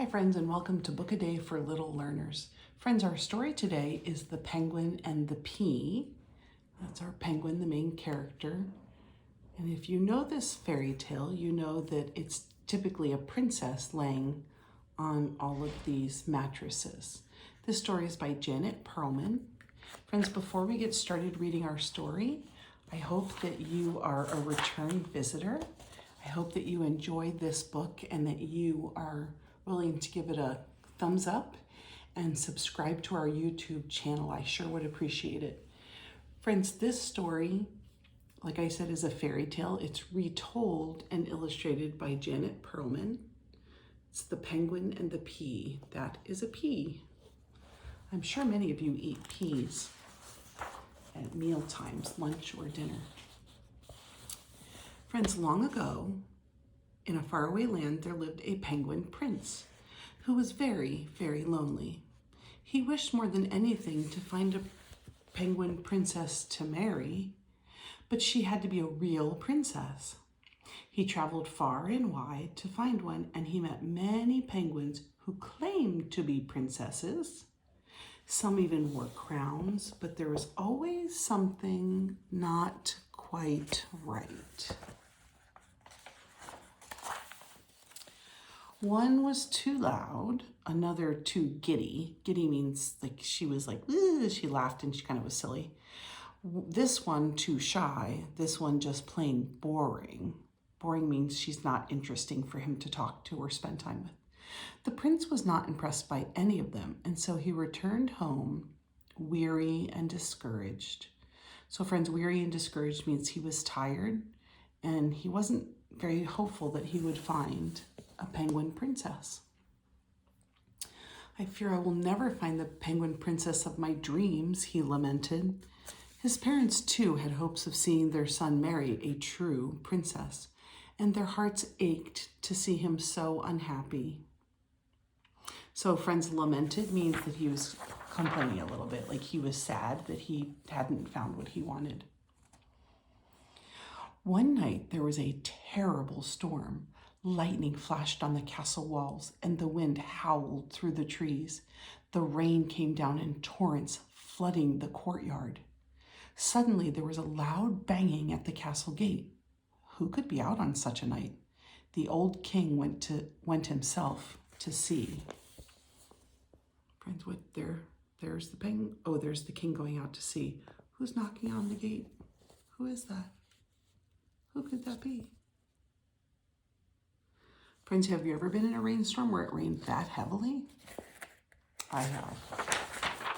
Hi friends, and welcome to Book a Day for Little Learners. Friends, our story today is The Penguin and the Pea. That's our penguin, the main character. And if you know this fairy tale, you know that it's typically a princess laying on all of these mattresses. This story is by Janet Perlman. Friends, before we get started reading our story, I hope that you are a return visitor. I hope that you enjoyed this book and that you are willing to give it a thumbs up and subscribe to our YouTube channel. I sure would appreciate it. Friends, this story, like I said, is a fairy tale. It's retold and illustrated by Janet Perlman. It's The Penguin and the Pea. That is a pea. I'm sure many of you eat peas at meal times, lunch or dinner. Friends, long ago, in a faraway land, there lived a penguin prince who was very, very lonely. He wished more than anything to find a penguin princess to marry, but she had to be a real princess. He traveled far and wide to find one, and he met many penguins who claimed to be princesses. Some even wore crowns, but there was always something not quite right. One was too loud, another too giddy. Giddy means like she was like, she laughed and she kind of was silly. This one too shy, this one just plain boring. Boring means she's not interesting for him to talk to or spend time with. The prince was not impressed by any of them, and so he returned home weary and discouraged. So friends, weary and discouraged means he was tired and he wasn't very hopeful that he would find a penguin princess. I fear I will never find the penguin princess of my dreams, he lamented. His parents, too, had hopes of seeing their son marry a true princess, and their hearts ached to see him so unhappy. So, friends, lamented means that he was complaining a little bit, like he was sad that he hadn't found what he wanted. One night, there was a terrible storm. Lightning flashed on the castle walls, and the wind howled through the trees. The rain came down in torrents, flooding the courtyard. Suddenly, there was a loud banging at the castle gate. Who could be out on such a night? The old king went himself to see. Friends, there's the penguin. Oh, there's the king going out to see. Who's knocking on the gate? Who is that? Who could that be? Friends, have you ever been in a rainstorm where it rained that heavily? I have.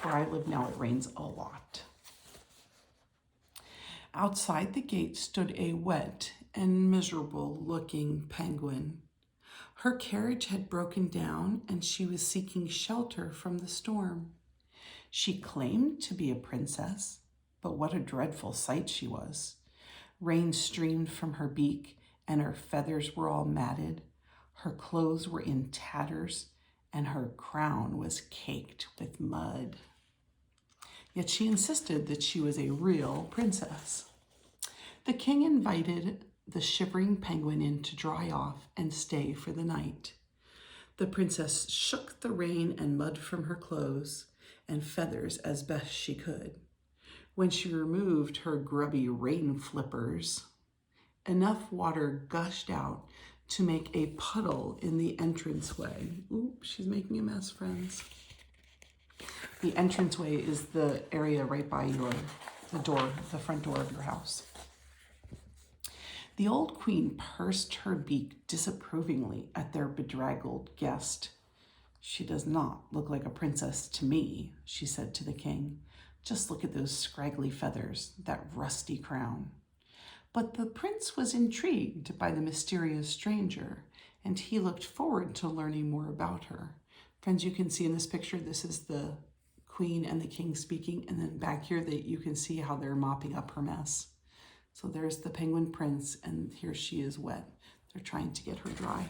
Where I live now, it rains a lot. Outside the gate stood a wet and miserable-looking penguin. Her carriage had broken down, and she was seeking shelter from the storm. She claimed to be a princess, but what a dreadful sight she was. Rain streamed from her beak, and her feathers were all matted. Her clothes were in tatters, and her crown was caked with mud. Yet she insisted that she was a real princess. The king invited the shivering penguin in to dry off and stay for the night. The princess shook the rain and mud from her clothes and feathers as best she could. When she removed her grubby rain flippers, enough water gushed out to make a puddle in the entranceway. Ooh, she's making a mess, friends. The entranceway is the area right by the front door of your house. The old queen pursed her beak disapprovingly at their bedraggled guest. She does not look like a princess to me, she said to the king. Just look at those scraggly feathers, that rusty crown. But the prince was intrigued by the mysterious stranger, and he looked forward to learning more about her. Friends, you can see in this picture, this is the queen and the king speaking, and then back here that you can see how they're mopping up her mess. So there's the penguin prince, and here she is wet. They're trying to get her dry.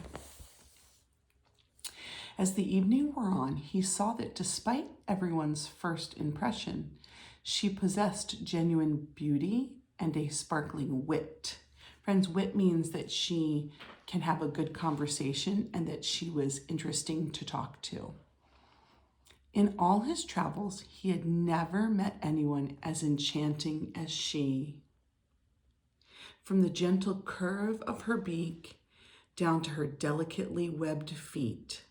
As the evening wore on, he saw that despite everyone's first impression, she possessed genuine beauty and a sparkling wit. Friends, wit means that she can have a good conversation and that she was interesting to talk to. In all his travels, he had never met anyone as enchanting as she. From the gentle curve of her beak down to her delicately webbed feet,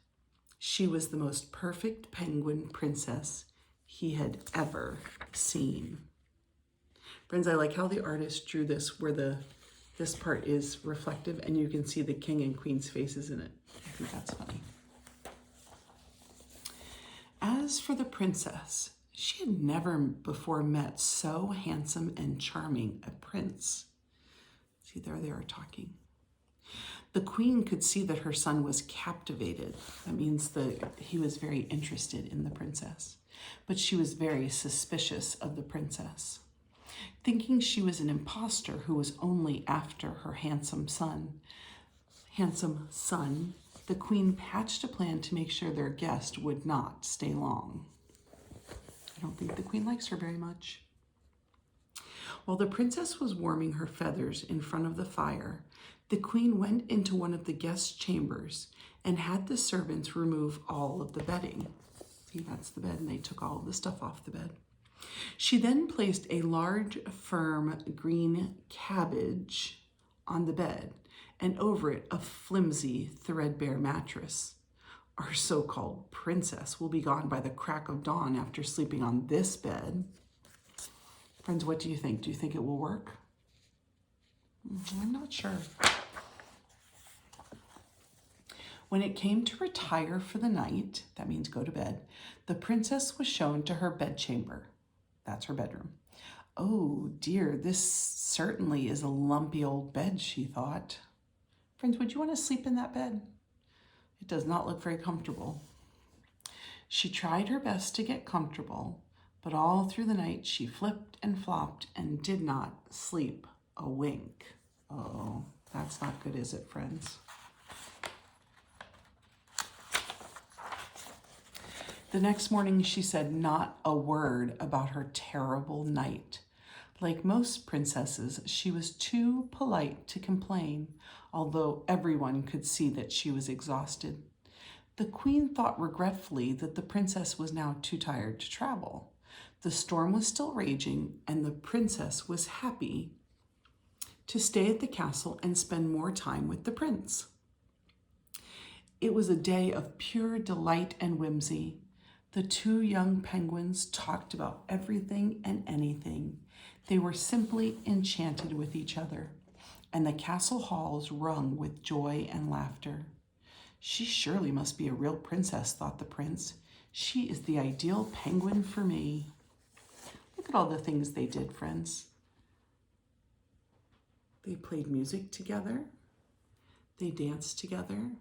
she was the most perfect penguin princess he had ever seen. Friends, I like how the artist drew this where this part is reflective and you can see the king and queen's faces in it. I think that's funny. As for the princess, she had never before met so handsome and charming a prince. See, there they are talking. The queen could see that her son was captivated. That means that he was very interested in the princess. But she was very suspicious of the princess. Thinking she was an impostor who was only after her handsome son, the queen hatched a plan to make sure their guest would not stay long. I don't think the queen likes her very much. While the princess was warming her feathers in front of the fire, the queen went into one of the guest chambers and had the servants remove all of the bedding. See, that's the bed, and they took all of the stuff off the bed. She then placed a large, firm green cabbage on the bed, and over it a flimsy, threadbare mattress. Our so-called princess will be gone by the crack of dawn after sleeping on this bed. Friends, what do you think? Do you think it will work? I'm not sure. When it came to retire for the night, that means go to bed, the princess was shown to her bedchamber. That's her bedroom. Oh dear, this certainly is a lumpy old bed, she thought. Friends, would you want to sleep in that bed? It does not look very comfortable. She tried her best to get comfortable, but all through the night she flipped and flopped and did not sleep a wink. Oh, that's not good, is it, friends? The next morning, she said not a word about her terrible night. Like most princesses, she was too polite to complain, although everyone could see that she was exhausted. The queen thought regretfully that the princess was now too tired to travel. The storm was still raging, and the princess was happy to stay at the castle and spend more time with the prince. It was a day of pure delight and whimsy. The two young penguins talked about everything and anything. They were simply enchanted with each other, and the castle halls rung with joy and laughter. She surely must be a real princess, thought the prince. She is the ideal penguin for me. Look at all the things they did, friends. They played music together. They danced together.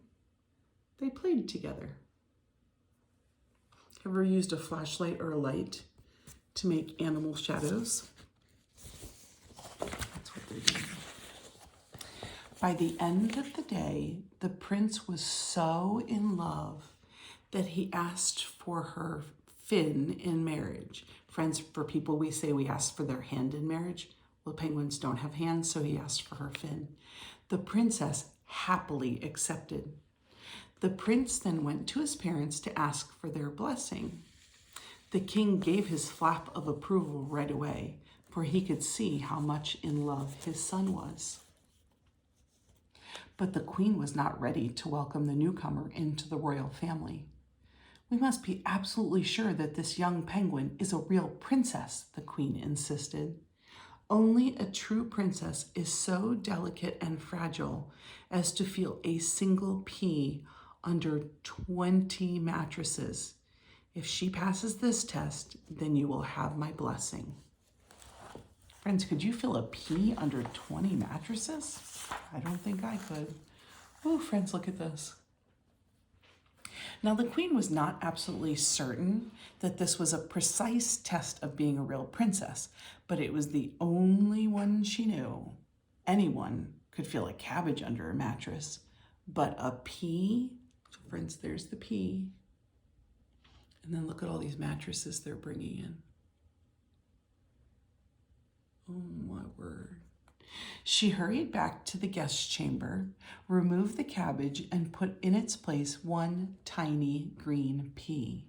They played together. Ever used a flashlight or a light to make animal shadows? That's what they're doing. By the end of the day, the prince was so in love that he asked for her fin in marriage. Friends, for people, we say we ask for their hand in marriage. Well, penguins don't have hands, so he asked for her fin. The princess happily accepted. The prince then went to his parents to ask for their blessing. The king gave his flap of approval right away, for he could see how much in love his son was. But the queen was not ready to welcome the newcomer into the royal family. We must be absolutely sure that this young penguin is a real princess, the queen insisted. Only a true princess is so delicate and fragile as to feel a single pea under 20 mattresses. If she passes this test, then you will have my blessing. Friends, could you feel a pea under 20 mattresses? I don't think I could. Oh, friends, look at this. Now, the queen was not absolutely certain that this was a precise test of being a real princess, but it was the only one she knew. Anyone could feel a cabbage under a mattress, but a pea? So friends, there's the pea. And then look at all these mattresses they're bringing in. Oh, my word. She hurried back to the guest chamber, removed the cabbage, and put in its place one tiny green pea.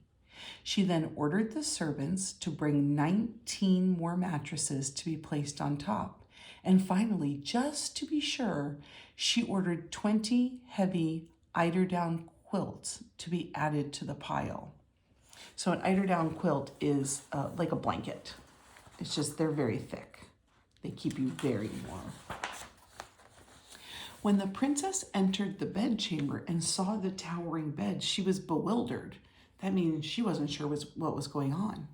She then ordered the servants to bring 19 more mattresses to be placed on top. And finally, just to be sure, she ordered 20 heavy eiderdown quilts to be added to the pile. So an eiderdown quilt is like a blanket. It's just, they're very thick. They keep you very warm. When the princess entered the bedchamber and saw the towering bed, she was bewildered. That means she wasn't sure what was going on.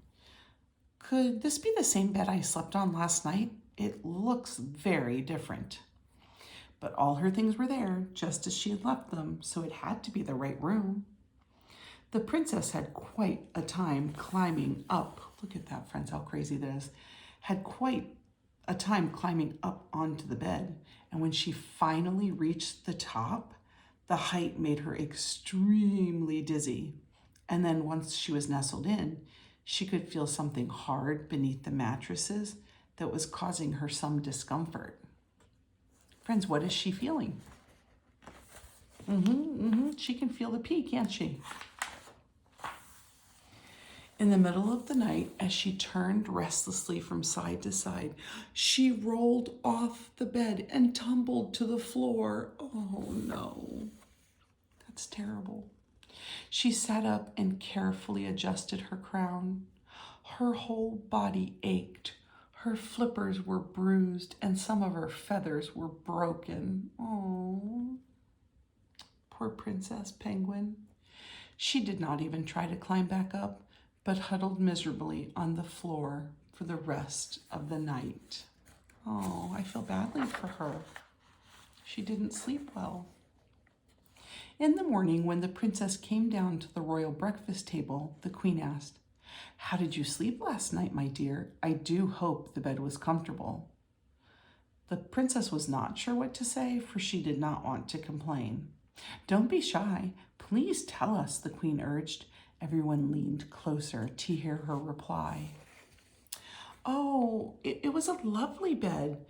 Could this be the same bed I slept on last night? It looks very different. But all her things were there, just as she had left them, so it had to be the right room. The princess had quite a time climbing up. Look at that, friends, how crazy that is. Had quite a time climbing up onto the bed. And when she finally reached the top, the height made her extremely dizzy. And then once she was nestled in, she could feel something hard beneath the mattresses that was causing her some discomfort. Friends, what is she feeling? She can feel the pea, can't she? In the middle of the night, as she turned restlessly from side to side, she rolled off the bed and tumbled to the floor. Oh no, that's terrible. She sat up and carefully adjusted her crown. Her whole body ached. Her flippers were bruised and some of her feathers were broken. Oh, poor Princess Penguin. She did not even try to climb back up, but huddled miserably on the floor for the rest of the night. Oh, I feel badly for her. She didn't sleep well. In the morning, when the princess came down to the royal breakfast table, the queen asked, "How did you sleep last night, my dear? I do hope the bed was comfortable." The princess was not sure what to say, for she did not want to complain. "Don't be shy. Please tell us," the queen urged. Everyone leaned closer to hear her reply. "Oh, it was a lovely bed.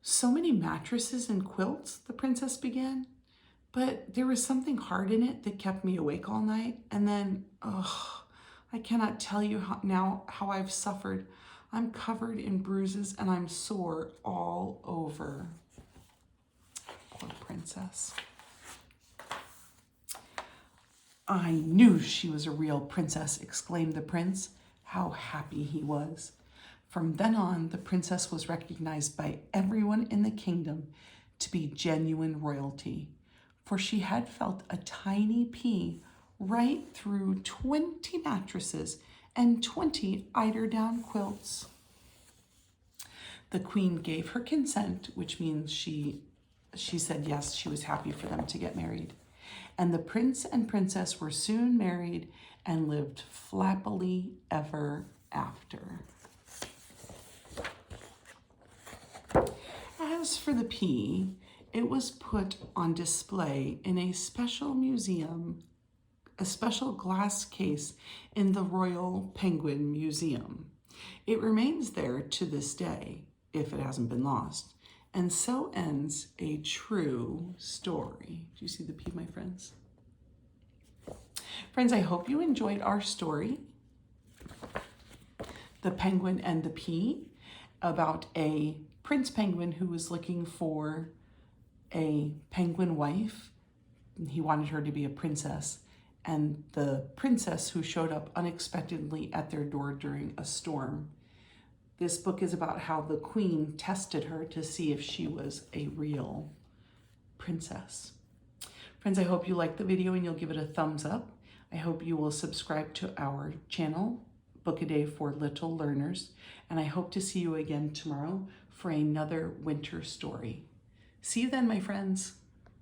So many mattresses and quilts," the princess began. "But there was something hard in it that kept me awake all night. And then, I cannot tell you how I've suffered. I'm covered in bruises and I'm sore all over." Poor princess. "I knew she was a real princess," exclaimed the prince. How happy he was. From then on, the princess was recognized by everyone in the kingdom to be genuine royalty, for she had felt a tiny pea right through 20 mattresses and 20 eiderdown quilts. The queen gave her consent, which means she said yes, she was happy for them to get married. And the prince and princess were soon married and lived flappily ever after. As for the pea, it was put on display in a special museum, a special glass case in the Royal Penguin Museum. It remains there to this day, if it hasn't been lost. And so ends a true story. Do you see the pea, my friends? Friends, I hope you enjoyed our story, The Penguin and the Pea, about a prince penguin who was looking for a penguin wife. He wanted her to be a princess. And the princess who showed up unexpectedly at their door during a storm. This book is about how the queen tested her to see if she was a real princess. Friends, I hope you liked the video and you'll give it a thumbs up. I hope you will subscribe to our channel, Book a Day for Little Learners, and I hope to see you again tomorrow for another winter story. See you then, my friends.